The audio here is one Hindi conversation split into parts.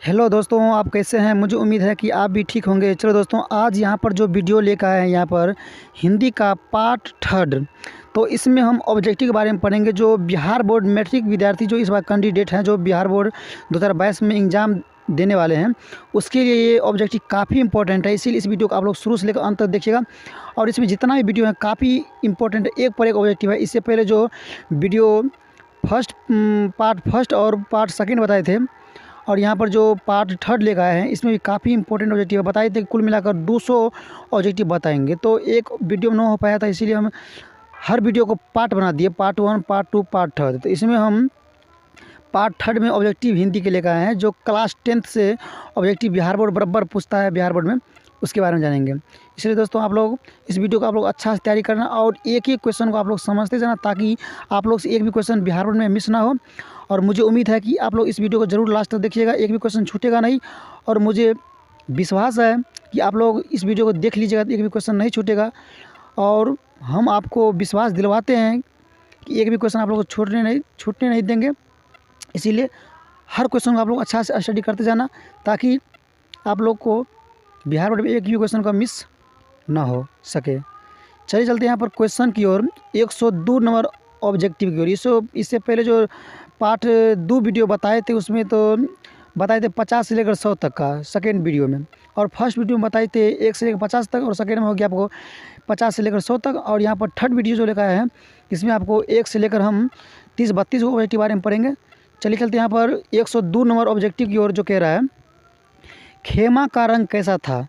हेलो दोस्तों, आप कैसे हैं। मुझे उम्मीद है कि आप भी ठीक होंगे। चलो दोस्तों, आज यहाँ पर जो वीडियो लेकर आए हैं यहाँ पर हिंदी का पार्ट थर्ड। तो इसमें हम ऑब्जेक्टिव के बारे में पढ़ेंगे। जो बिहार बोर्ड मैट्रिक विद्यार्थी जो इस बार कैंडिडेट हैं, जो बिहार बोर्ड 2022 में एग्ज़ाम देने वाले हैं, उसके लिए ये ऑब्जेक्टिव काफ़ी इंपॉर्टेंट है। इसीलिए इस वीडियो को आप लोग शुरू से लेकर अंत तक देखिएगा। और इसमें जितना भी वीडियो है काफ़ी इंपॉर्टेंट है, एक पर एक ऑब्जेक्टिव है। इससे पहले जो वीडियो पार्ट फर्स्ट और पार्ट सेकेंड बताए थे, और यहाँ पर जो पार्ट थर्ड लेकर आए हैं, इसमें भी काफ़ी इंपॉर्टेंट ऑब्जेक्टिव है। बताए थे कुल मिलाकर 200 ऑब्जेक्टिव बताएंगे। तो एक वीडियो में ना हो पाया था, इसीलिए हम हर वीडियो को पार्ट बना दिए, पार्ट 1, पार्ट 2, पार्ट थर्ड। तो इसमें हम पार्ट थर्ड में ऑब्जेक्टिव हिंदी के लेकर आए हैं, जो क्लास 10th से ऑब्जेक्टिव बिहार बोर्ड बराबर पूछता है बिहार बोर्ड में, उसके बारे में जानेंगे। इसलिए दोस्तों, आप लोग इस वीडियो को आप लोग अच्छा से तैयारी करना और एक एक क्वेश्चन को आप लोग समझते जाना, ताकि आप लोग से एक भी क्वेश्चन बिहार बोर्ड में मिस ना हो। और मुझे उम्मीद है कि आप लोग इस वीडियो को ज़रूर लास्ट तक देखिएगा, एक भी क्वेश्चन छूटेगा नहीं। और मुझे विश्वास है कि आप लोग इस वीडियो को देख लीजिएगा, एक भी क्वेश्चन नहीं छूटेगा। और हम आपको विश्वास दिलवाते हैं कि एक भी क्वेश्चन आप लोग को छूटने नहीं देंगे। इसीलिए हर क्वेश्चन को आप लोग अच्छा से स्टडी करते जाना, ताकि आप लोग को बिहार बोर्ड में एक भी क्वेश्चन का मिस ना हो सके। चलिए चलते हैं यहाँ पर क्वेश्चन की ओर, 102 नंबर ऑब्जेक्टिव की ओर। इससे पहले जो पार्ट 2 वीडियो बताए थे, उसमें तो बताए थे 50 से लेकर 100 तक का सेकेंड वीडियो में। और फर्स्ट वीडियो में बताए थे 1 से लेकर 50 तक, और सेकेंड में हो गया आपको 50 से लेकर 100 तक। और यहाँ पर थर्ड वीडियो जो लेकर आए हैं, इसमें आपको 1 से लेकर हम 30-32 ऑब्जेक्टिव के बारे में पढ़ेंगे। चलिए चलते हैं यहाँ पर 102 नंबर ऑब्जेक्टिव की ओर, जो कह रहा है खेमा का रंग कैसा था।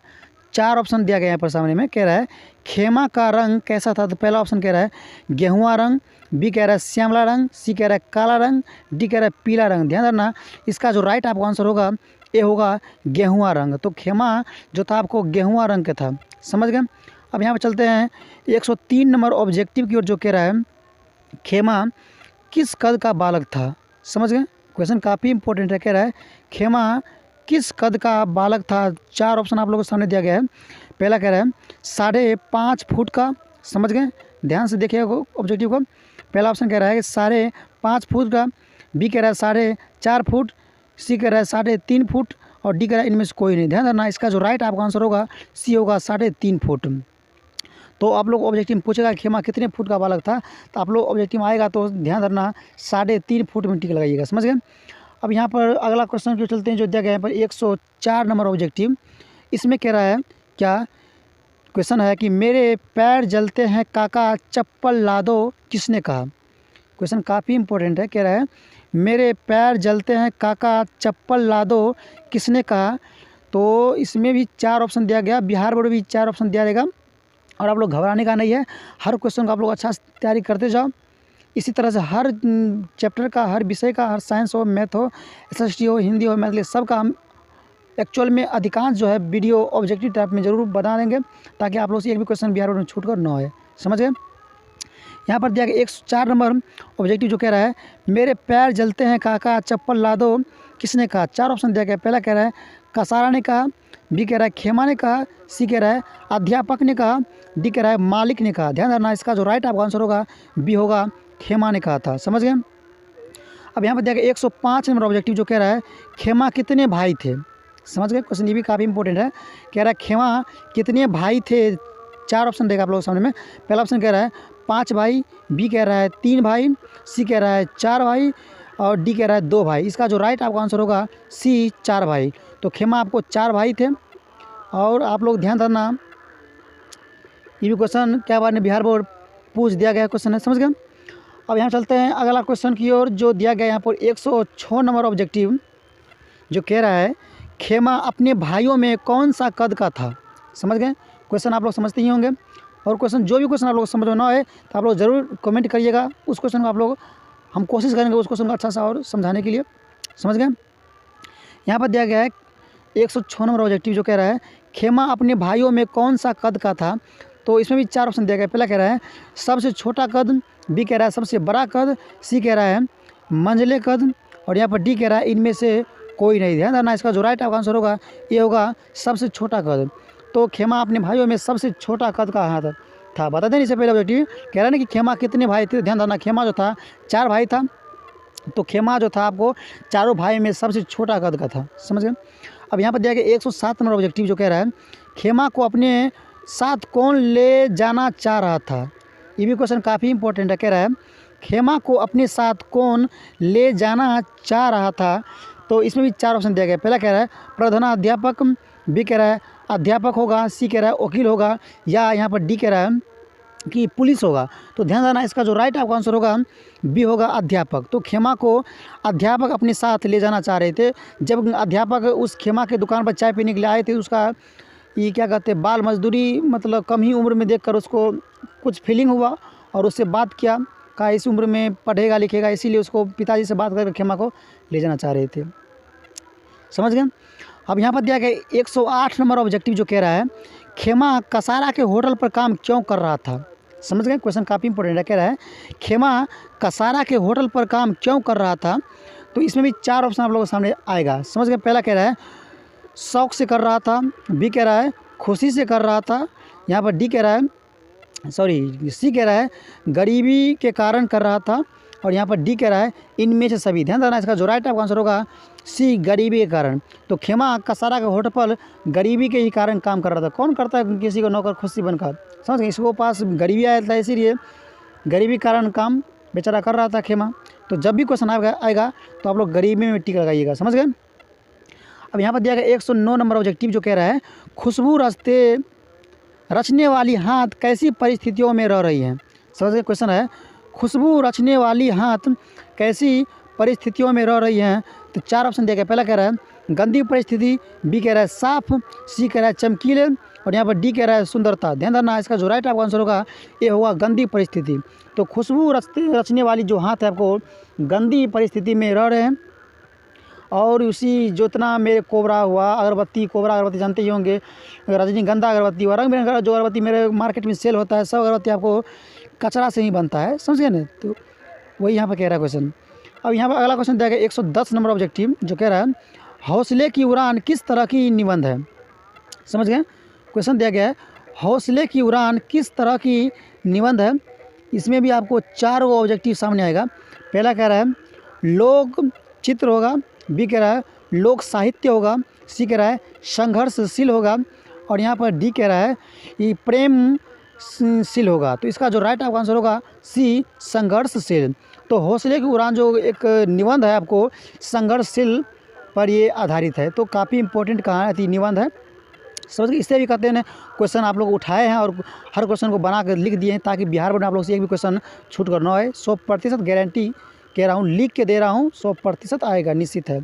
4 ऑप्शन दिया गया यहाँ पर सामने में। कह रहा है खेमा का रंग कैसा था। तो पहला ऑप्शन कह रहा है गेहुआ रंग, बी कह रहा है श्यामला रंग, सी कह रहा है काला रंग, डी कह रहा है पीला रंग। ध्यान रखना, इसका जो राइट आपका आंसर होगा ये होगा गेहुआ रंग। तो खेमा जो था आपको गेहुआ रंग का था, समझ गए। अब यहाँ पर चलते हैं 103 नंबर ऑब्जेक्टिव की ओर, जो कह रहा है खेमा किस कद का बालक था। समझ गए, क्वेश्चन काफ़ी इंपॉर्टेंट है। कह रहा है खेमा किस कद का बालक था। 4 ऑप्शन आप लोगों के सामने दिया गया है। पहला कह रहा है 5.5 फुट का। समझ गए, ध्यान से देखिएगा ऑब्जेक्टिव को। पहला ऑप्शन कह रहा है 5.5 फुट का, बी कह रहा है 4.5 फुट, सी कह रहा है 3.5 फुट, और डी कह रहा है इनमें से कोई नहीं। ध्यान रखना, इसका जो राइट आपका आंसर होगा सी होगा 3.5 फुट। तो आप लोग ऑब्जेक्टिव में पूछेगा खेमा कितने फुट का बालक था, तो आप लोग ऑब्जेक्टिव में आएगा तो ध्यान रखना 3.5 फुट में टिक लगाइएगा। समझ गए। अब यहाँ पर अगला क्वेश्चन जो चलते हैं, जो दिया गया है यहाँ पर 104 नंबर ऑब्जेक्टिव। इसमें कह रहा है क्या क्वेश्चन है कि मेरे पैर जलते हैं काका चप्पल ला दो किसने कहा। क्वेश्चन काफ़ी इंपॉर्टेंट है। कह रहा है मेरे पैर जलते हैं काका चप्पल ला दो किसने कहा। तो इसमें भी 4 ऑप्शन दिया गया, बिहार बोर्ड भी 4 ऑप्शन दिया रहेगा। और आप लोग घबराने का नहीं है, हर क्वेश्चन का आप लोग अच्छा से तैयारी करते जाओ। इसी तरह से हर चैप्टर का, हर विषय का, हर साइंस हो, मैथ हो, एसएसटी हो, हिंदी हो, मैथ, सब का हम एक्चुअल में अधिकांश जो है वीडियो ऑब्जेक्टिव टाइप में ज़रूर बना देंगे, ताकि आप लोग से एक भी क्वेश्चन बिहार बोर्ड में छूट कर ना हो। समझ गए। यहाँ पर दिया गया 104 नंबर ऑब्जेक्टिव, जो कह रहा है मेरे पैर जलते हैं काका चप्पल ला दो किसने कहा। 4 ऑप्शन दिया गया। पहला कह रहा है कसारा ने कहा, बी कह रहा है खेमा ने कहा, सी कह रहा है अध्यापक ने कहा, डी कह रहा है मालिक ने कहा। ध्यान रखना, इसका जो राइट आपका आंसर होगा बी होगा खेमा ने कहा था। समझ गए। अब यहाँ पर दिया गया 105 नंबर ऑब्जेक्टिव, जो कह रहा है खेमा कितने भाई थे। समझ गए, क्वेश्चन ये भी काफ़ी इंपॉर्टेंट है। कह रहा है खेमा कितने भाई थे। 4 ऑप्शन देगा आप लोगों के सामने में। पहला ऑप्शन कह रहा है 5 भाई, बी कह रहा है 3 भाई, सी कह रहा है 4 भाई, और डी कह रहा है 2 भाई। इसका जो राइट आपका आंसर होगा सी 4 भाई। तो खेमा आपको 4 भाई थे। और आप लोग ध्यान रखना, ये भी क्वेश्चन क्या बार ने बिहार बोर्ड पूछ दिया गया क्वेश्चन है। समझ गए। अब यहाँ चलते हैं अगला क्वेश्चन की ओर, जो दिया गया यहाँ पर 106 नंबर ऑब्जेक्टिव, जो कह रहा है खेमा अपने भाइयों में कौन सा कद का था। समझ गए, क्वेश्चन आप लोग समझते ही होंगे। और क्वेश्चन जो भी क्वेश्चन आप लोग समझ में ना आए, तो आप लोग ज़रूर कमेंट करिएगा। उस क्वेश्चन को आप लोग, हम कोशिश करेंगे उस क्वेश्चन को अच्छा सा और समझाने के लिए। समझ गए। यहाँ पर दिया गया है 106 नंबर ऑब्जेक्टिव, जो कह रहा है खेमा अपने भाइयों में कौन सा कद का था। तो इसमें भी 4 ऑप्शन दिया गया। पहला कह रहा है सबसे छोटा कद, बी कह रहा है सबसे बड़ा कद, सी कह रहा है मंझले कद, और यहाँ पर डी कह रहा है इनमें से कोई नहीं। ध्यान रखना, इसका जो राइट आपका आंसर होगा ये होगा सबसे छोटा कद। तो खेमा अपने भाइयों में सबसे छोटा कद का हाथ था। बता दें इससे पहले ऑब्जेक्टिव कह रहा है ना कि खेमा कितने भाई थे। ध्यान रखना, खेमा जो था 4 भाई था। तो खेमा जो था आपको चारों भाई में सबसे छोटा कद का था, समझ गए। अब यहाँ पर दिया गया 107 नंबर ऑब्जेक्टिव जो कह रहा है खेमा को अपने साथ कौन ले जाना चाह रहा था। ये भी क्वेश्चन काफ़ी इंपॉर्टेंट है। कह रहा है खेमा को अपने साथ कौन ले जाना चाह रहा था। तो इसमें भी 4 ऑप्शन दिया गया। पहला कह रहा है प्रधानाध्यापक, बी कह रहा है अध्यापक होगा, सी कह रहा है वकील होगा, या यहाँ पर डी कह रहा है कि पुलिस होगा। तो ध्यान देना, इसका जो राइट आपका आंसर होगा बी होगा अध्यापक। तो खेमा को अध्यापक अपने साथ ले जाना चाह रहे थे। जब अध्यापक उस खेमा के दुकान पर चाय पीने के लिए आए थे, उसका ये क्या कहते हैं बाल मजदूरी मतलब कम ही उम्र में देखकर उसको कुछ फीलिंग हुआ और उससे बात किया, कहा इस उम्र में पढ़ेगा लिखेगा, इसीलिए उसको पिताजी से बात करके खेमा को ले जाना चाह रहे थे, समझ गए। अब यहाँ पर दिया गया 108 नंबर ऑब्जेक्टिव जो कह रहा है खेमा कसारा के होटल पर काम क्यों कर रहा था। समझ गए, क्वेश्चन काफ़ी इंपॉर्टेंट है। कह रहा है खेमा कसारा के होटल पर काम क्यों कर रहा था। तो इसमें भी 4 ऑप्शन आप लोगों के सामने आएगा, समझ गए। पहला कह रहा है शौक से कर रहा था, बी कह रहा है खुशी से कर रहा था, यहाँ पर डी कह रहा है सी कह रहा है गरीबी के कारण कर रहा था, और यहाँ पर डी कह रहा है इनमें से सभी। ध्यान देना, इसका जो राइट आपका आंसर होगा सी गरीबी के कारण। तो खेमा कसारा का होटल पर गरीबी के ही कारण काम कर रहा था। कौन करता है किसी को नौकर खुशी बनकर, समझ गए। इसको पास गरीबी आया था, इसीलिए गरीबी कारण काम बेचारा कर रहा था खेमा। तो जब भी क्वेश्चन आएगा तो आप लोग गरीबी में टिक लगाइएगा, समझ गए। अब यहाँ पर दिया गया 109 नंबर ऑब्जेक्टिव जो कह रहा है खुशबू रचने वाली हाथ कैसी परिस्थितियों में रह रही है। समझ गए, क्वेश्चन है खुशबू रचने वाली हाथ कैसी परिस्थितियों में रह रही हैं। तो 4 ऑप्शन दिया गया। पहला कह रहा है गंदी परिस्थिति, बी कह रहा है साफ, सी कह रहा है चमकीले, और यहाँ पर डी कह रहा है सुंदरता। ध्यान देना, इसका जो राइट आपका आंसर होगा ये होगा गंदी परिस्थिति। तो खुशबू रचने वाली जो हाथ है आपको गंदी परिस्थिति में रह रहे हैं। और उसी जितना मेरे कोबरा हुआ कोबरा अगरबत्ती जानते ही होंगे, रजनीगंधा अगरबत्ती हुआ, रंग बिरंगा जो अगरबत्ती मेरे मार्केट में सेल होता है, सब अगरबत्ती आपको कचरा से ही बनता है, समझ गए ना। तो वही यहाँ पर कह रहा है क्वेश्चन। अब यहाँ पर अगला क्वेश्चन दिया गया 110 नंबर ऑब्जेक्टिव जो कह रहा है हौसले की उड़ान किस तरह की निबंध है। समझ गए, क्वेश्चन दिया गया है हौसले की उड़ान किस तरह की निबंध है। इसमें भी आपको 4 ऑब्जेक्टिव सामने आएगा। पहला कह रहा है लोक चित्र होगा, बी कह रहा है लोक साहित्य होगा, सी कह रहा है संघर्षशील होगा, और यहाँ पर डी कह रहा है ये प्रेमशील होगा। तो इसका जो राइट आपका आंसर होगा सी संघर्षशील। तो हौसले की उड़ान जो एक निबंध है आपको संघर्षशील पर ये आधारित है। तो काफ़ी इंपॉर्टेंट कहानी निबंध है, समझ गए। इससे भी कहते हैं क्वेश्चन आप लोग उठाए हैं और हर क्वेश्चन को बना कर लिख दिए हैं ताकि बिहार बोर्ड में आप लोग से एक भी क्वेश्चन छूट कर ना आए। 100% गारंटी कह रहा हूँ, लिख के दे रहा हूँ, 100% आएगा, निश्चित है।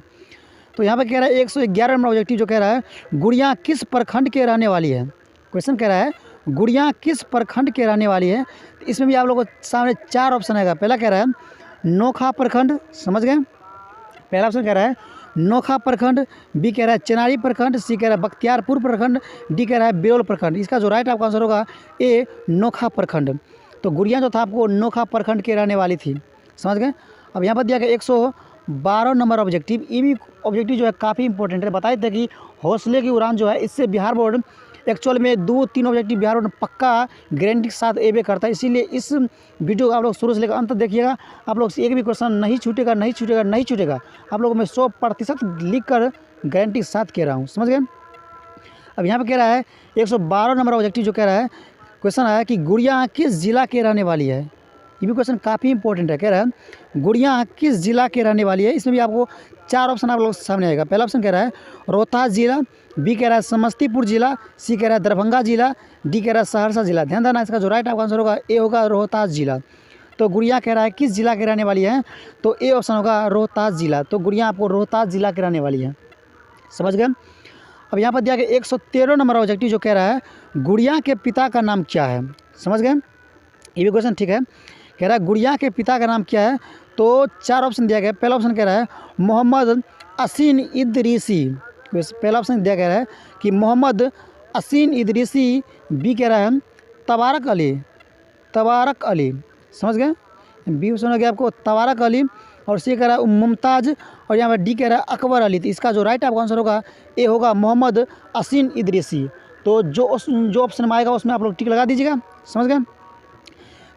तो यहाँ पर कह रहा है 111 नंबर ऑब्जेक्टिव जो कह रहा है गुड़िया किस प्रखंड के रहने वाली है। क्वेश्चन कह रहा है गुड़िया किस प्रखंड के रहने वाली है। इसमें भी आप लोगों को सामने 4 ऑप्शन आएगा। पहला कह रहा है नोखा प्रखंड, समझ गए, पहला ऑप्शन कह रहा है नोखा प्रखंड, बी कह रहा है चेनारी प्रखंड, सी कह रहा है बख्तियारपुर प्रखंड, डी कह रहा है बिरोल प्रखंड। इसका जो राइट आपका आंसर होगा ए नोखा प्रखंड। तो गुड़िया जो था आपको नोखा प्रखंड के रहने वाली थी, समझ गए। अब यहाँ पर दिया गया 112 नंबर ऑब्जेक्टिव। ये भी ऑब्जेक्टिव जो है काफ़ी इंपॉर्टेंट है। बताए थे कि हौसले की उड़ान जो है इससे बिहार बोर्ड एक्चुअल में 2-3 ऑब्जेक्टिव बिहार बोर्ड पक्का गारंटी के साथ एबे करता है। इसीलिए इस वीडियो को आप लोग शुरू से लेकर अंत तक देखिएगा। आप लोग से एक भी क्वेश्चन नहीं छूटेगा। आप लोगों में 100% लिख कर गारंटी के साथ कह रहा हूँ, समझ गए। अब यहाँ पर कह रहा है 112 नंबर ऑब्जेक्टिव जो कह रहा है क्वेश्चन है कि गुड़िया किस जिला के रहने वाली है। ये भी क्वेश्चन काफ़ी इंपॉर्टेंट है। कह रहा है गुड़िया किस जिला के रहने वाली है। इसमें भी आपको 4 ऑप्शन आप लोग सामने आएगा। पहला ऑप्शन कह रहा है रोहतास जिला, बी कह रहा है समस्तीपुर जिला, सी कह रहा है दरभंगा जिला, डी कह रहा है सहरसा जिला। ध्यान देना, इसका जो राइट आपका आंसर होगा ए होगा रोहतास जिला। तो गुड़िया कह रहा है किस जिला के रहने वाली है, तो ए ऑप्शन होगा रोहतास जिला। तो गुड़िया आपको रोहतास जिला के रहने वाली है, समझ गए। अब यहाँ पर दिया गया 113 नंबर ऑब्जेक्टिव जो कह रहा है गुड़िया के पिता का नाम क्या है, समझ गए। ये भी क्वेश्चन ठीक है। कह रहा है गुड़िया के पिता का नाम क्या है। तो 4 ऑप्शन दिया गया। पहला ऑप्शन कह रहा है मोहम्मद असीन इदरीसी। पहला ऑप्शन दिया गया है कि मोहम्मद असीन इदरीसी, बी कह रहा है तबारक अली, समझ गए। बी ऑप्शन हो गया आपको तबारक अली, और सी कह रहा है मुमताज़, और यहाँ पर डी कह रहा है अकबर अली। तो इसका जो राइट आपका आंसर होगा ए होगा मोहम्मद असीन इदरीसी। तो जो ऑप्शन में आएगा उसमें आप लोग टिक लगा दीजिएगा, समझ गए।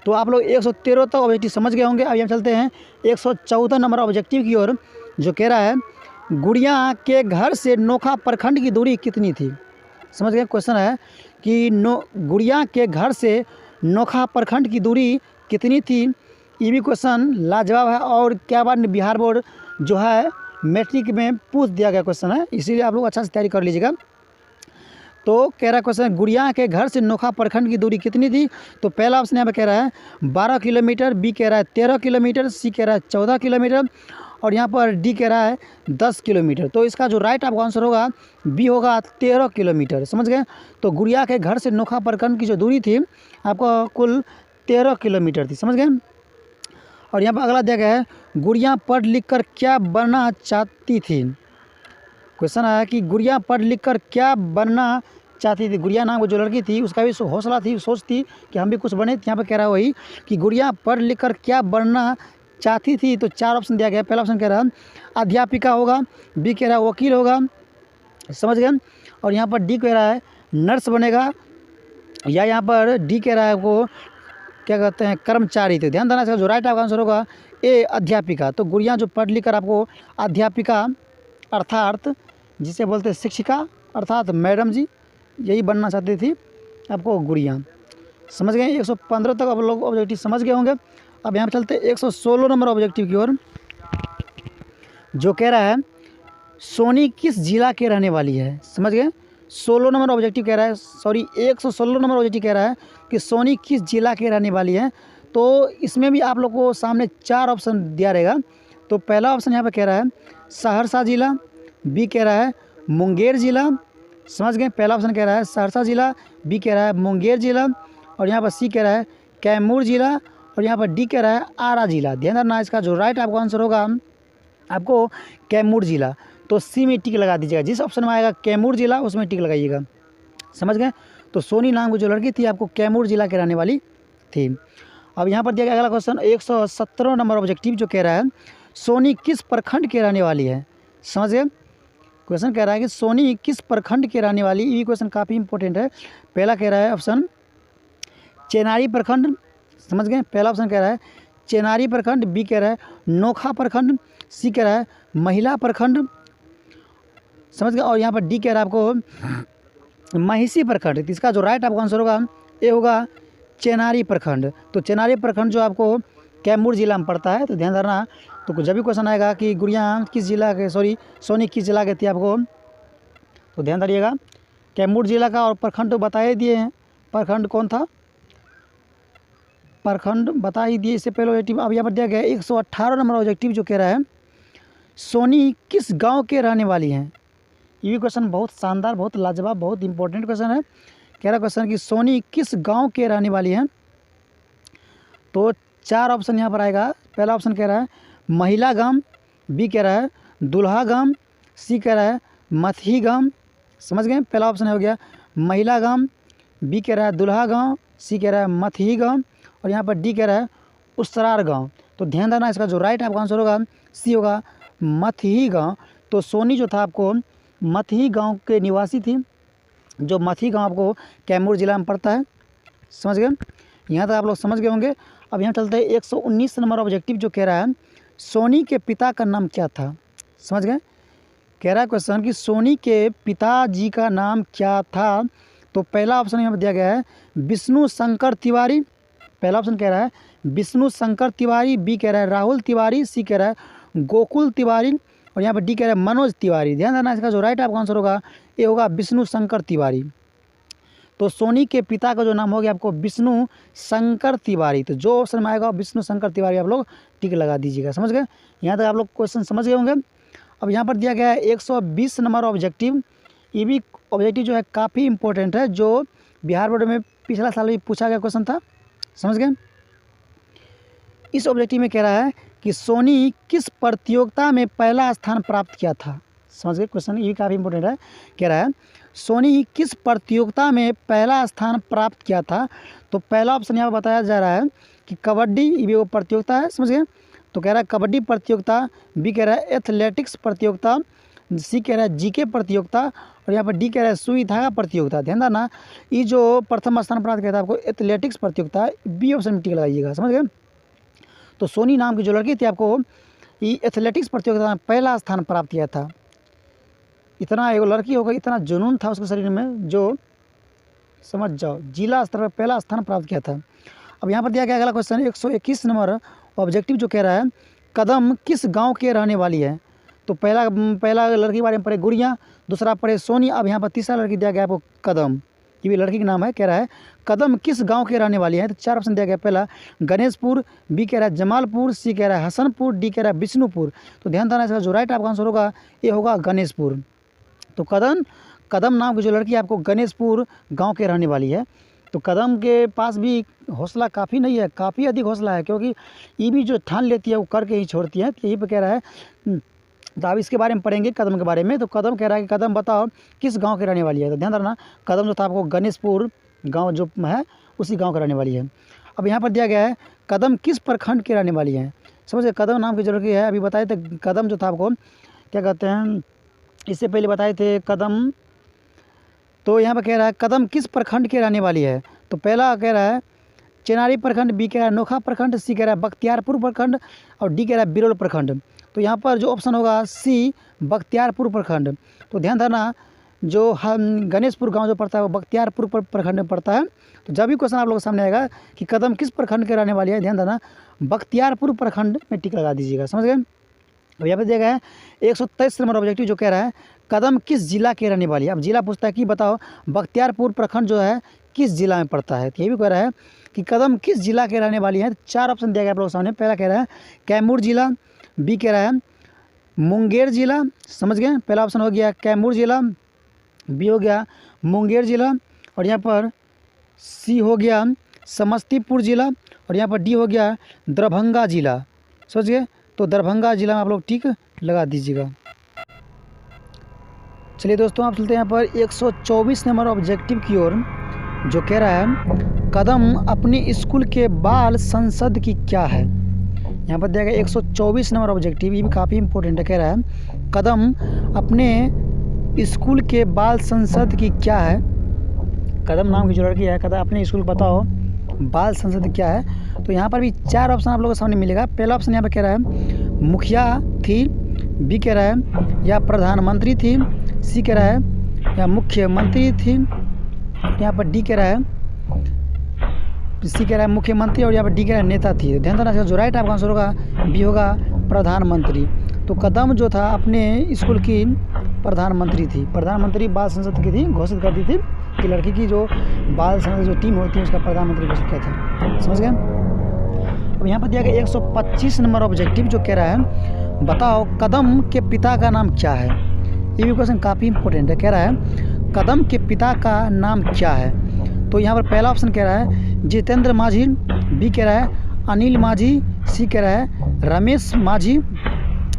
तो आप लोग 113 तक ऑब्जेक्टिव समझ गए होंगे। अभी हम चलते हैं 114 नंबर ऑब्जेक्टिव की ओर, जो कह रहा है गुड़िया के घर से नोखा प्रखंड की दूरी कितनी थी। समझ गए। क्वेश्चन है कि गुड़िया के घर से नोखा प्रखंड की दूरी कितनी थी। ये भी क्वेश्चन लाजवाब है और क्या बात बिहार बोर्ड जो है मैट्रिक में पूछ दिया गया क्वेश्चन है, इसीलिए आप लोग अच्छा से तैयारी कर लीजिएगा। तो कह रहा है क्वेश्चन गुड़िया के घर से नोखा प्रखंड की दूरी कितनी थी। तो पहला ऑप्शन यहाँ पे कह रहा है 12 किलोमीटर, बी कह रहा है 13 किलोमीटर, सी कह रहा है 14 किलोमीटर और यहाँ पर डी कह रहा है 10 किलोमीटर। तो इसका जो राइट आपका आंसर होगा बी होगा 13 किलोमीटर। समझ गए। तो गुड़िया के घर से नोखा प्रखंड की जो दूरी थी आपका कुल 13 किलोमीटर थी। समझ गए। और यहाँ पर अगला दिया गया है गुड़िया पढ़ लिख कर क्या बनना चाहती थी। क्वेश्चन आया कि गुड़िया पढ़ लिख कर क्या बनना चाहती थी। गुड़िया नाम की जो लड़की थी उसका भी हौसला थी, सोच थी कि हम भी कुछ बने। यहाँ पर कह रहा है वही कि गुड़िया पढ़ लिख कर क्या बनना चाहती थी। तो 4 ऑप्शन दिया गया। पहला ऑप्शन कह रहा है अध्यापिका होगा, बी कह रहा है वकील होगा, समझ गए। और यहाँ पर डी कह रहा है नर्स बनेगा, या यहाँ पर डी कह रहा है वो क्या कहते हैं कर्मचारी। तो ध्यान देना इसका जो राइट आपका आंसर होगा ए अध्यापिका। तो गुड़िया जो पढ़ लिख कर आपको अध्यापिका अर्थात जिसे बोलते हैं शिक्षिका अर्थात मैडम जी, यही बनना चाहती थी आपको गुड़िया। समझ गए। 115 तक आप लोग ऑब्जेक्टिव समझ गए होंगे। अब यहाँ पर चलते 116 नंबर ऑब्जेक्टिव की ओर, जो कह रहा है सोनी किस जिला के रहने वाली है। समझ गए। 16 नंबर ऑब्जेक्टिव कह रहा है, सॉरी 116 नंबर ऑब्जेक्टिव कह रहा है कि सोनी किस जिला के रहने वाली है। तो इसमें भी आप लोग को सामने 4 ऑप्शन दिया रहेगा। तो पहला ऑप्शन यहाँ पे कह रहा है सहरसा जिला, बी कह रहा है मुंगेर जिला, समझ गए। पहला ऑप्शन कह रहा है सहरसा जिला, बी कह रहा है मुंगेर जिला और यहाँ पर सी कह रहा है कैमूर जिला और यहाँ पर डी कह रहा है आरा जिला। ध्यान रखना इसका जो राइट आपका आंसर होगा आपको कैमूर जिला। तो सी में टिक लगा दीजिएगा, जिस ऑप्शन में आएगा कैमूर जिला उसमें टिक लगाइएगा। समझ गए। तो सोनी नाम की जो लड़की थी आपको कैमूर जिला के रहने वाली थी। अब यहाँ पर दिया गया अगला क्वेश्चन 117 नंबर ऑब्जेक्टिव, जो कह रहा है सोनी किस प्रखंड के रहने वाली है। समझ गए। क्वेश्चन कह रहा है कि सोनी किस प्रखंड के रहने वाली। ये क्वेश्चन काफ़ी इंपॉर्टेंट है। पहला कह रहा है ऑप्शन चेनारी प्रखंड, समझ गए। पहला ऑप्शन कह रहा है चेनारी प्रखंड, बी कह रहा है नोखा प्रखंड, सी कह रहा है महिला प्रखंड, समझ गए। और यहाँ पर डी कह रहा है आपको महिषी प्रखंड। इसका जो राइट आपका आंसर होगा ए होगा चेनारी प्रखंड। तो चेनारी प्रखंड जो आपको कैमूर जिला में पड़ता है। तो ध्यान रखना। तो जब भी क्वेश्चन आएगा कि गुड़िया किस जिला के, सॉरी सोनी किस जिला के थी आपको, तो ध्यान रखिएगा कैमूर जिला का। और प्रखंड तो बता ही दिए हैं, प्रखंड कौन था, प्रखंड बता ही दिए इससे पहले ऑब्जेक्टिव। अब यहाँ पर दिया गया 118 नंबर ऑब्जेक्टिव, जो कह रहा है सोनी किस गांव के रहने वाली हैं। ये भी क्वेश्चन बहुत शानदार, बहुत लाजवाब, बहुत इंपॉर्टेंट क्वेश्चन है। कह रहा क्वेश्चन कि सोनी किस गांव के रहने वाली हैं। तो 4 ऑप्शन यहाँ पर आएगा। पहला ऑप्शन कह रहा है महिला गांव, बी कह रहा है दुल्हा गांव, सी कह रहा है मथही गांव, समझ गए। पहला ऑप्शन हो गया महिला गांव, बी कह रहा है दुल्हा गांव, सी कह रहा है मथही गांव और यहाँ पर डी कह रहा है उसरार गांव। तो ध्यान देना इसका जो राइट आपका आंसर होगा सी होगा मथही गांव। तो सोनी जो था आपको मथही गांव के निवासी थी, जो मथही गांव आपको कैमूर जिला में पड़ता है। समझ गए। यहाँ तक आप लोग समझ गए होंगे। अब यहाँ चलते हैं 119 नंबर ऑब्जेक्टिव, जो कह रहा है सोनी के पिता का नाम क्या था। समझ गए। कह रहा है क्वेश्चन कि सोनी के पिताजी का नाम क्या था। तो पहला ऑप्शन यहाँ पर दिया गया है विष्णु शंकर तिवारी। पहला ऑप्शन कह रहा है विष्णु शंकर तिवारी, बी कह रहा है राहुल तिवारी, सी कह रहा है गोकुल तिवारी और यहाँ पर डी कह रहा है मनोज तिवारी। ध्यान देना इसका जो राइट आपका आंसर होगा ये होगा विष्णु शंकर तिवारी। तो सोनी के पिता का जो नाम हो गया आपको विष्णु शंकर तिवारी। तो जो ऑप्शन में आएगा विष्णु शंकर तिवारी आप लोग टिक लगा दीजिएगा। समझ गए। यहाँ तक आप लोग क्वेश्चन समझ गए होंगे। अब यहाँ पर दिया गया है 120 नंबर ऑब्जेक्टिव। ये भी ऑब्जेक्टिव जो है काफ़ी इंपॉर्टेंट है, जो बिहार बोर्ड में पिछला साल भी पूछा गया क्वेश्चन था। समझ गए। इस ऑब्जेक्टिव में कह रहा है कि सोनी किस प्रतियोगिता में पहला स्थान प्राप्त किया था। समझ गए। क्वेश्चन ये काफ़ी इंपॉर्टेंट है। कह रहा है सोनी किस प्रतियोगिता में पहला स्थान प्राप्त किया था। तो पहला ऑप्शन यहाँ पर बताया जा रहा है कि कबड्डी, ये भी वो प्रतियोगिता है। समझ गए। तो कह रहा है कबड्डी प्रतियोगिता, बी कह रहा है एथलेटिक्स प्रतियोगिता, सी कह रहा है जीके प्रतियोगिता और यहाँ पर डी कह रहा है सुई धागा प्रतियोगिता। ध्यान देना, ये जो प्रथम स्थान प्राप्त किया था आपको एथलेटिक्स प्रतियोगिता, बी ऑप्शन में टिक लगाइएगा, समझ गए। तो सोनी नाम की जो लड़की थी आपको ये एथलेटिक्स प्रतियोगिता में पहला स्थान प्राप्त किया था। इतना एक लड़की होगा, इतना जुनून था उसके शरीर में, जो समझ जाओ जिला स्तर पर पहला स्थान प्राप्त किया था। अब यहाँ पर दिया गया अगला क्वेश्चन 121 नंबर ऑब्जेक्टिव जो कह रहा है कदम किस गांव के रहने वाली है। तो पहला लड़की के बारे में पढ़े गुड़िया, दूसरा पढ़े सोनी। अब यहाँ पर तीसरा लड़की दिया गया आपको कदम, ये भी लड़की का नाम है। कह रहा है कदम किस गांव के रहने वाली है। तो 4 ऑप्शन दिया गया, पहला गणेशपुर, बी कह रहा है जमालपुर, सी कह रहा है हसनपुर, डी कह रहा है विष्णुपुर। तो ध्यान देना, इसका जो राइट आपका आंसर होगा ये होगा गणेशपुर। तो कदम नाम की जो लड़की आपको गणेशपुर गांव के रहने वाली है। तो कदम के पास भी हौसला काफ़ी नहीं है, काफ़ी अधिक हौसला है, क्योंकि ये भी जो ठान लेती है वो करके ही छोड़ती है। तो यही पे कह रहा है, तो आप इसके बारे में पढ़ेंगे कदम के बारे में। तो कदम कह रहा है कि कदम बताओ किस गांव के रहने वाली है। तो ध्यान रखना, कदम जो था आपको गणेशपुर गांव जो है उसी गांव का रहने वाली है। अब यहाँ पर दिया गया है कदम किस प्रखंड के रहने वाली है। समझिए, कदम नाम की जो लड़की है, अभी बताए थे कदम जो था आपको क्या कहते हैं, इससे पहले बताए थे कदम। तो यहाँ पर कह रहा है कदम किस प्रखंड के रहने वाली है। तो पहला कह रहा है चेनारी प्रखंड, बी कह रहा है नोखा प्रखंड, सी कह रहा है बख्तियारपुर प्रखंड और डी कह रहा है बिरोल प्रखंड। तो यहाँ पर जो ऑप्शन होगा सी बख्तियारपुर प्रखंड। तो ध्यान देना, जो हम गणेशपुर गांव जो पड़ता है वो बख्तियारपुर प्रखंड में पड़ता है। तो जब भी क्वेश्चन आप लोगों के सामने आएगा कि कदम किस प्रखंड के रहने वाली है, ध्यान देना बख्तियारपुर प्रखंड में टिक लगा दीजिएगा, समझ गए। अब यहाँ पर दिया गया है 123 नंबर ऑब्जेक्टिव जो कह रहा है कदम किस जिला के रहने वाली है। अब जिला पूछता है कि बताओ बख्तियारपुर प्रखंड जो है किस जिला में पड़ता है। तो ये भी कह रहा है कि कदम किस जिला के रहने वाली है। 4 ऑप्शन दिया गया आप लोगों के सामने। पहला कह रहा है कैमूर जिला, बी कह रहा है मुंगेर जिला, समझ गए। पहला ऑप्शन हो गया कैमूर जिला, बी हो गया मुंगेर जिला और यहाँ पर सी हो गया समस्तीपुर जिला और यहाँ पर डी हो गया दरभंगा जिला, समझ गए। तो दरभंगा जिला में आप लोग टिक लगा दीजिएगा। चलिए दोस्तों, आप चलते हैं यहाँ पर 124 नंबर ऑब्जेक्टिव की ओर जो कह रहा है कदम अपने स्कूल के बाल संसद की क्या है। यहाँ पर दिया गया 124 नंबर ऑब्जेक्टिव, ये भी काफ़ी इंपॉर्टेंट है। कह रहा है कदम अपने स्कूल के बाल संसद की क्या है। कदम नाम की जो लड़की है, कदम अपने स्कूल बताओ बाल संसद क्या है। तो यहाँ पर भी 4 ऑप्शन आप लोगों के सामने मिलेगा। पहला ऑप्शन यहाँ पर कह रहा है मुखिया थी, बी कह रहा है या प्रधानमंत्री थी, सी कह रहा है या मुख्यमंत्री थी, यहाँ पर डी कह रहा है, सी कह रहा है मुख्यमंत्री और यहाँ पर डी कह रहा है नेता थी। ध्यान देना, जो राइट आपका आंसर होगा बी होगा प्रधानमंत्री। तो कदम जो था अपने स्कूल की प्रधानमंत्री थी, प्रधानमंत्री बाल संसद की थी, घोषित कर दी थी कि लड़की की जो बाल संसद जो टीम होती है उसका प्रधानमंत्री घोषित किया था, समझ गए। अब यहाँ पर दिया गया 125 नंबर ऑब्जेक्टिव जो कह रहा है बताओ कदम के पिता का नाम क्या है। ये भी क्वेश्चन काफ़ी इंपॉर्टेंट है। कह रहा है कदम के पिता का नाम क्या है। तो यहाँ पर पहला ऑप्शन कह रहा है जितेंद्र माझी, बी कह रहा है अनिल माझी, सी कह रहा है रमेश माझी,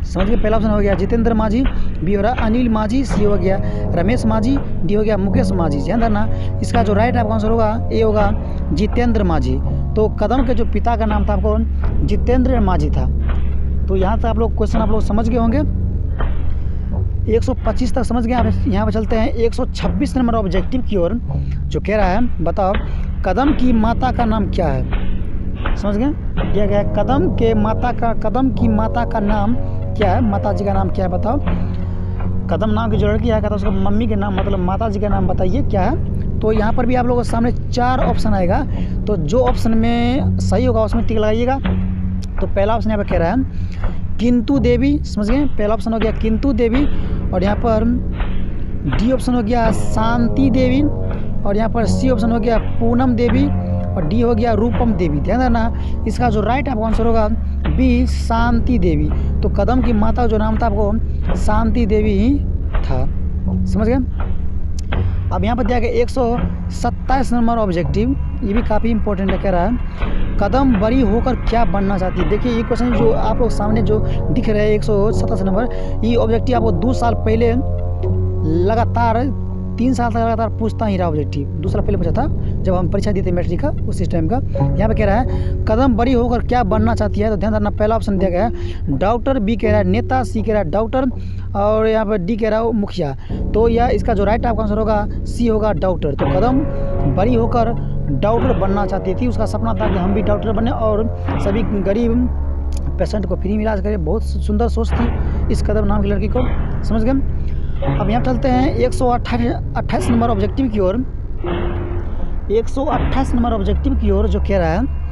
समझ गए। पहला ऑप्शन हो गया जितेंद्र माझी, बी हो रहा है अनिल माझी, सी हो गया रमेश माझी, डी हो गया मुकेश माझी। ध्यान रखना, इसका जो राइट आपका आंसर होगा ए होगा जितेंद्र माझी। तो कदम के जो पिता का नाम था आपको जितेंद्र माझी था। तो यहाँ तक आप लोग क्वेश्चन आप लोग समझ गए होंगे, 125 तक समझ गए। आप यहाँ पर चलते हैं 126 नंबर ऑब्जेक्टिव की ओर जो कह रहा है बताओ कदम की माता का नाम क्या है। समझ गए, दिया गया है कदम की माता का नाम क्या है, माता जी का नाम क्या है बताओ। कदम नाम की जो लड़की है कहता है उसका मम्मी के नाम मतलब माता जी का नाम बताइए क्या है। तो यहाँ पर भी आप लोगों के सामने 4 ऑप्शन आएगा, तो जो ऑप्शन में सही होगा उसमें टिक लगाइएगा। तो पहला ऑप्शन यहाँ पर कह रहा है किंतु देवी, समझ गए। पहला ऑप्शन हो गया किंतु देवी और यहाँ पर डी ऑप्शन हो गया शांति देवी और यहाँ पर सी ऑप्शन हो गया पूनम देवी और डी हो गया रूपम देवी। ध्यान रखना, इसका जो राइट आपका आंसर होगा बी शांति देवी। तो कदम की माता जो नाम था आपको शांति देवी ही था, समझ गए। अब यहाँ पर दिया गया 127 नंबर ऑब्जेक्टिव, ये भी काफ़ी इंपॉर्टेंट है। कह रहा है कदम बड़ी होकर क्या बनना चाहती है। देखिए ये क्वेश्चन जो आप लोग सामने जो दिख रहे हैं 127 नंबर, ये ऑब्जेक्टिव आपको 2 साल पहले लगातार 3 साल तक लगातार पूछता ही रहा ऑब्जेक्टिव। दूसरा पहले पूछा था जब हम परीक्षा दिए थे मैट्रिक का, उस टाइम का। यहाँ पे कह रहा है कदम बड़ी होकर क्या बनना चाहती है। तो ध्यान रखना, पहला ऑप्शन दिया गया है डॉक्टर, बी कह रहा है नेता, सी कह रहा है डॉक्टर और यहाँ पर डी कह रहा है मुखिया। तो यह इसका जो राइट आपका आंसर होगा सी होगा डॉक्टर। तो कदम बड़ी होकर डॉक्टर बनना चाहती थी, उसका सपना था कि हम भी डॉक्टर बने और सभी गरीब पेशेंट को फ्री में इलाज करें। बहुत सुंदर सोच थी इस कदम नाम की लड़की को, समझ गए। अब यहाँ चलते हैं 128 नंबर ऑब्जेक्टिव की ओर। 128 नंबर ऑब्जेक्टिव की ओर जो कह रहा है,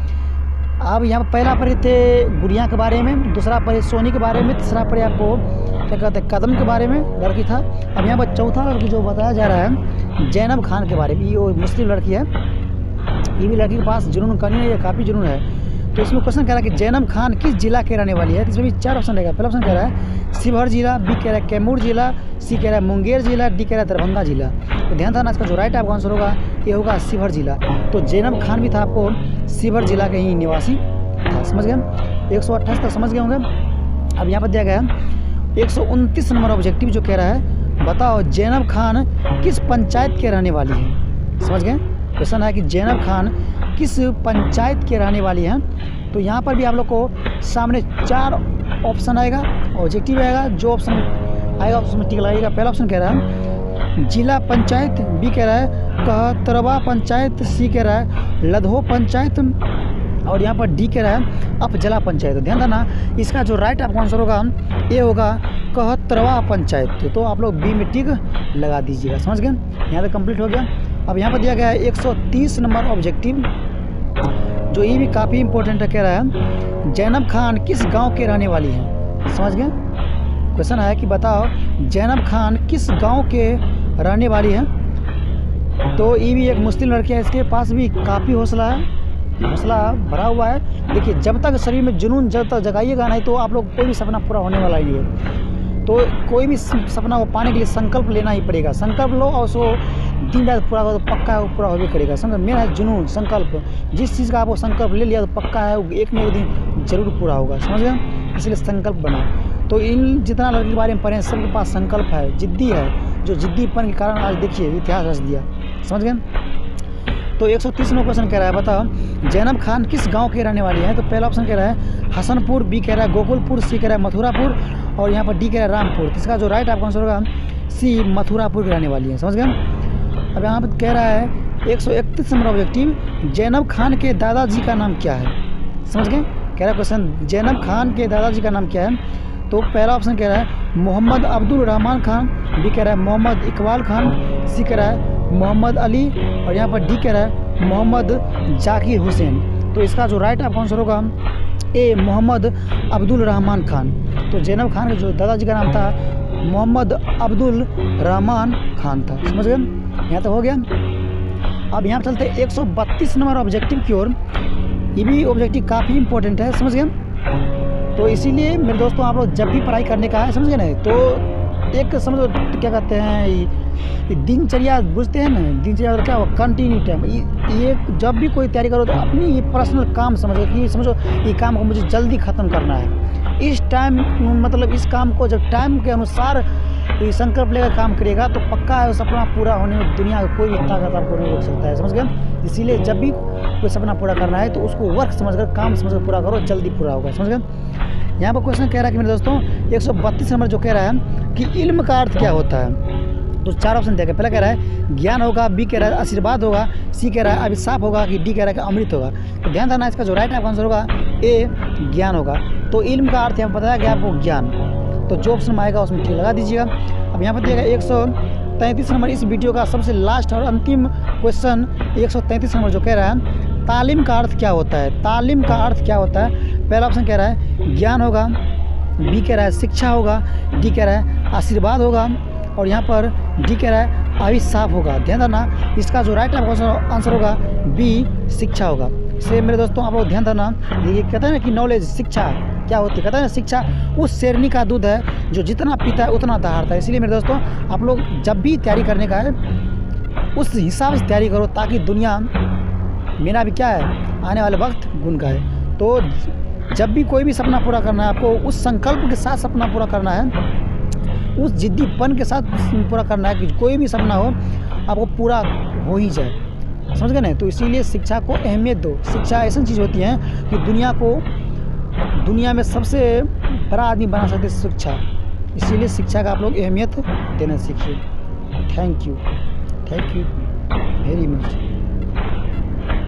अब यहाँ पर पहला पढ़े थे गुड़िया के बारे में, दूसरा पढ़े सोनी के बारे में, तीसरा पढ़े आपको क्या कहते हैं कदम के बारे में लड़की था। अब यहाँ पर चौथा लड़की जो बताया जा रहा है जैनब खान के बारे में, ये वो मुस्लिम लड़की है। ये भी लड़की के पास जुनून का नहीं है, काफ़ी जुनून है। तो इसमें क्वेश्चन कह रहा है कि जैनब खान किस जिला के रहने वाली है। इसमें भी 4 ऑप्शन रहेगा। पहला ऑप्शन कह रहा है शिवहर जिला, बी कह रहा है कैमूर जिला, सी कह रहा है मुंगेर जिला, डी कह रहा है दरभंगा जिला। तो ध्यान था ना, इसका जो राइट आपका आंसर होगा ये होगा शिवहर जिला। तो जैनब खान भी था आपको शिवहर जिला के ही निवासी था, समझ गए। 128 तक समझ गए होंगे। अब यहाँ पर दिया गया 129 नंबर ऑब्जेक्टिव जो कह रहा है, बताओ जैनब खान किस पंचायत के रहने वाली है। समझ गए। क्वेश्चन है कि जैनब खान किस पंचायत के रहने वाली हैं। तो यहाँ पर भी आप लोग को सामने 4 ऑप्शन आएगा, ऑब्जेक्टिव आएगा। जो ऑप्शन आएगा उसमें टिक लगाइएगा। पहला ऑप्शन कह रहा है जिला पंचायत, बी कह रहा है कहतरवा पंचायत, सी कह रहा है लधो पंचायत और यहाँ पर डी कह रहा है अपजला पंचायत। ध्यान देना, इसका जो राइट आपका आंसर होगा ये होगा कहतरवा पंचायत। तो आप लोग बी में टिक लगा दीजिएगा, समझ गए। यहाँ तक कंप्लीट हो गया। अब यहाँ पर दिया गया है 130 नंबर ऑब्जेक्टिव जो ये भी काफ़ी इंपॉर्टेंट है। कह रहा है जैनब खान किस गांव के रहने वाली हैं। समझ गए। क्वेश्चन है कि बताओ जैनब खान किस गांव के रहने वाली हैं। तो ये भी एक मुस्लिम लड़की है, इसके पास भी काफ़ी हौसला भरा हुआ है। देखिए जब तक शरीर में जुनून जब तक जगाइएगा नहीं तो आप लोग कोई भी सपना पूरा होने वाला ही नहीं है। तो कोई भी सपना को पाने के लिए संकल्प लेना ही पड़ेगा। संकल्प लो और उसको दिन रात पूरा करो तो पक्का है वो पूरा होबे करेगा। समझ मेरा है जुनून, संकल्प। जिस चीज़ का आपको संकल्प ले लिया तो पक्का है वो एक न एक दिन जरूर पूरा होगा, समझ गए। इसलिए संकल्प बनाओ। तो इन जितना लड़की के बारे में पढ़े सबके पास संकल्प है, जिद्दी है, जो जिद्दीपन के कारण आज देखिए इतिहास रच दिया, समझ गए। तो 130 में क्वेश्चन कह रहा है बताओ जैनब खान किस गांव के रहने वाली है। तो पहला ऑप्शन कह रहा है हसनपुर, बी कह रहा है गोकुलपुर, सी कह रहा है मथुरापुर और यहाँ पर डी कह रहा है रामपुर। तो इसका जो राइट आपका आंसर होगा सी मथुरापुर के रहने वाली है, समझ गए। अब यहाँ पर कह रहा है 131 नंबर ऑब्जेक्टिव जैनब खान के दादाजी का नाम क्या है। समझ गए। कह रहा है क्वेश्चन जैनब खान के दादाजी का नाम क्या है। तो पहला ऑप्शन कह रहा है मोहम्मद अब्दुल रहमान खान, बी कह रहा है मोहम्मद इकबाल खान, सी कह रहा है मोहम्मद अली और यहाँ पर डी कह रहा है मोहम्मद जाकिर हुसैन। तो इसका जो राइट आपका आंसर होगा ए मोहम्मद अब्दुल रहमान खान। तो जैनब खान के जो दादाजी का नाम था मोहम्मद अब्दुल रहमान खान था, समझ गए। यहाँ तक हो गया। अब यहाँ पर चलते 132 नंबर ऑब्जेक्टिव की ओर। ये भी ऑब्जेक्टिव काफ़ी इंपॉर्टेंट है, समझ गए। तो इसीलिए मेरे दोस्तों आप लोग जब भी पढ़ाई करने का है, समझ गए ना, तो एक समझो क्या कहते हैं ये दिनचर्या बुझते हैं ना, दिनचर्या क्या हो कंटिन्यू टाइम। ये जब भी कोई तैयारी करो तो अपनी ये पर्सनल काम समझो कि समझो ये काम को मुझे जल्दी ख़त्म करना है। इस टाइम मतलब इस काम को जब टाइम के अनुसार ये संकल्प लेकर काम करिएगा तो पक्का है सपना पूरा होने में दुनिया का कोई भी ताकत आपको नहीं रोक सकता है, समझ गए। इसीलिए जब भी कोई सपना पूरा करना है तो उसको वर्क समझकर काम समझकर पूरा करो, जल्दी पूरा होगा, समझ गए। यहाँ पर क्वेश्चन कह रहा है कि मेरे दोस्तों 132 नंबर जो कह रहा है कि इल्म का अर्थ क्या होता है। तो 4 ऑप्शन देगा। पहला कह रहा है ज्ञान होगा, बी कह रहा है आशीर्वाद होगा, सी कह रहा है अभिशाप होगा कि डी कह रहा है कि अमृत होगा। तो ध्यान देना, इसका जो राइट आंसर होगा ए ज्ञान होगा। तो इल्म का अर्थ यहाँ बताया गया आपको ज्ञान। तो जो ऑप्शन में आएगा उसमें ठीक लगा दीजिएगा। अब यहाँ पर दिएगा 133 नंबर इस वीडियो का सबसे लास्ट और अंतिम क्वेश्चन 133 नंबर जो कह रहा है तालीम का अर्थ क्या होता है। तालीम का अर्थ क्या होता है। पहला ऑप्शन कह रहा है ज्ञान होगा, बी कह रहा है शिक्षा होगा, डी कह रहा है आशीर्वाद होगा और यहाँ पर डी कह रहा है अभिशाप होगा। ध्यान देना, इसका जो राइट आंसर होगा बी शिक्षा होगा। इसे मेरे दोस्तों आप लोग ध्यान देना। ये कहते हैं ना कि नॉलेज शिक्षा क्या होती है, कहते हैं ना शिक्षा उस शेरनी का दूध है जो जितना पीता है उतना दहाड़ता है। इसलिए मेरे दोस्तों आप लोग जब भी तैयारी करने का है उस हिसाब से तैयारी करो ताकि दुनिया मेरा भी क्या है आने वाले वक्त गुण गाए। तो जब भी कोई भी सपना पूरा करना है आपको उस संकल्प के साथ सपना पूरा करना है, उस जिद्दीपन के साथ पूरा करना है कि कोई भी सपना हो आपको पूरा हो ही जाए, समझ गए ना। तो इसीलिए शिक्षा को अहमियत दो। शिक्षा ऐसी चीज़ होती है कि दुनिया में सबसे बड़ा आदमी बना सकते शिक्षा। इसीलिए शिक्षा का आप लोग अहमियत देना सीखिए। Thank you very much.